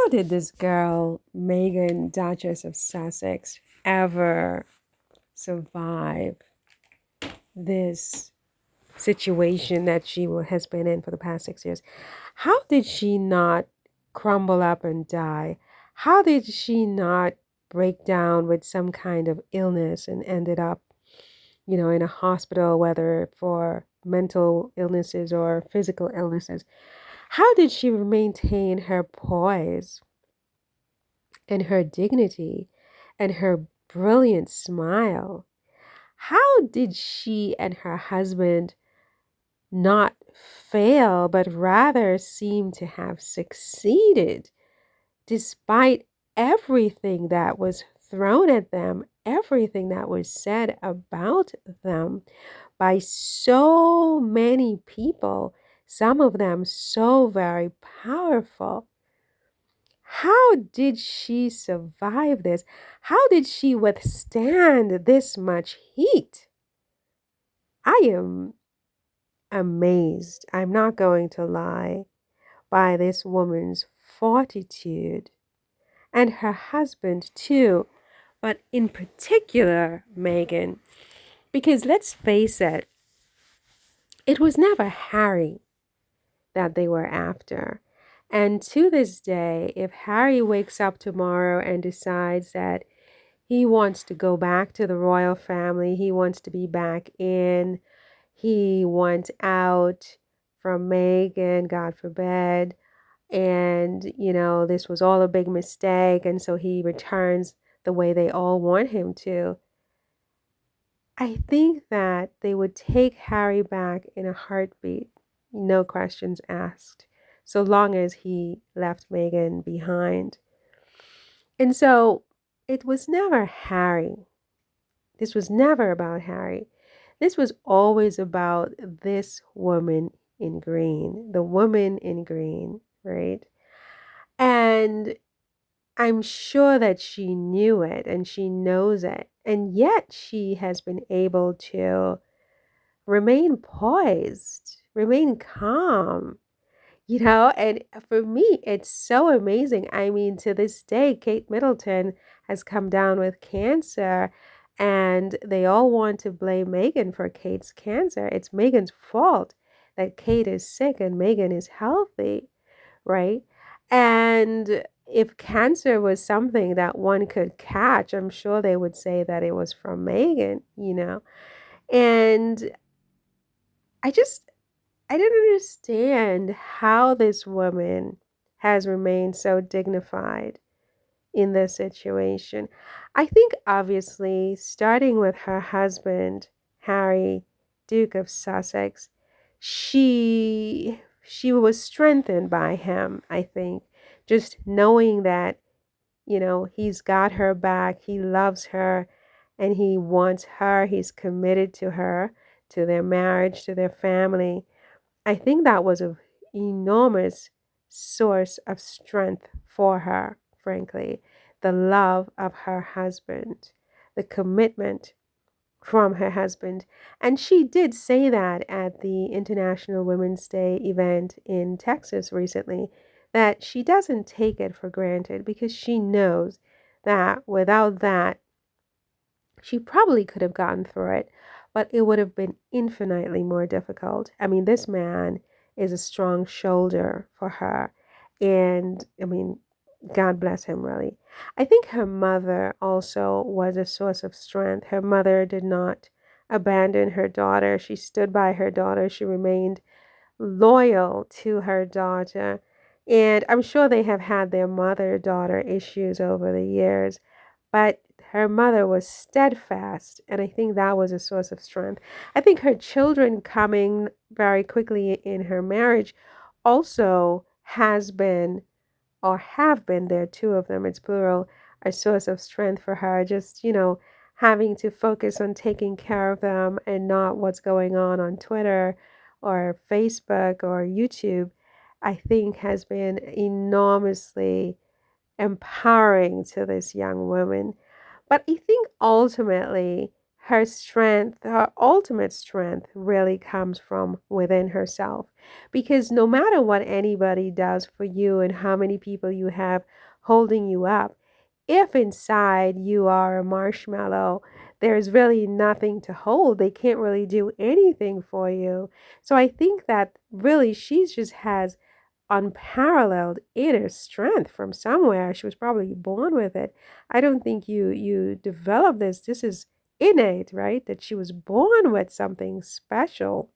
How did this girl, Meghan, Duchess of Sussex, ever survive this situation that she has been in for the past 6 years? How did she not crumble up and die? How did she not break down with some kind of illness and ended up, in a hospital, whether for mental illnesses or physical illnesses? How did she maintain her poise and her dignity and her brilliant smile? How did she and her husband not fail, but rather seem to have succeeded despite everything that was thrown at them, everything that was said about them by so many people, some of them so very powerful? How did she survive this? How did she withstand this much heat? I am amazed, I'm not going to lie, by this woman's fortitude and her husband too, but in particular, Meghan, because let's face it, it was never Harry that they were after. And to this day, if Harry wakes up tomorrow and decides that he wants to go back to the royal family, he wants to be back in, he wants out from Meghan, God forbid, and this was all a big mistake, and so he returns the way they all want him to. I think that they would take Harry back in a heartbeat, no questions asked, so long as he left Meghan behind. And so it was never Harry. This was never about Harry. This was always about this woman in green, the woman in green, right? And I'm sure that she knew it and she knows it. And yet she has been able to remain poised, remain calm, and for me, it's so amazing. I mean, to this day, Kate Middleton has come down with cancer, and they all want to blame Meghan for Kate's cancer. It's Meghan's fault that Kate is sick and Meghan is healthy, right? And if cancer was something that one could catch, I'm sure they would say that it was from Meghan. And I just I don't understand how this woman has remained so dignified in this situation. I think obviously starting with her husband, Harry, Duke of Sussex, she was strengthened by him, I think. Just knowing that, he's got her back, he loves her, and he wants her, he's committed to her, to their marriage, to their family. I think that was an enormous source of strength for her, frankly. The love of her husband, the commitment from her husband. And she did say that at the International Women's Day event in Texas recently, that she doesn't take it for granted because she knows that without that, she probably could have gotten through it, but it would have been infinitely more difficult. I mean, this man is a strong shoulder for her. And I mean, God bless him, really. I think her mother also was a source of strength. Her mother did not abandon her daughter. She stood by her daughter. She remained loyal to her daughter. And I'm sure they have had their mother-daughter issues over the years, but her mother was steadfast, and I think that was a source of strength. I think her children coming very quickly in her marriage also has been, or have been, there two of them, it's plural, a source of strength for her. Just, having to focus on taking care of them and not what's going on Twitter or Facebook or YouTube, I think has been enormously empowering to this young woman. But I think ultimately her strength, her ultimate strength, really comes from within herself. Because no matter what anybody does for you and how many people you have holding you up, if inside you are a marshmallow, there's really nothing to hold. They can't really do anything for you. So I think that really she just has unparalleled inner strength from somewhere. She was probably born with it. I don't think you develop this. This is innate, right? That she was born with something special.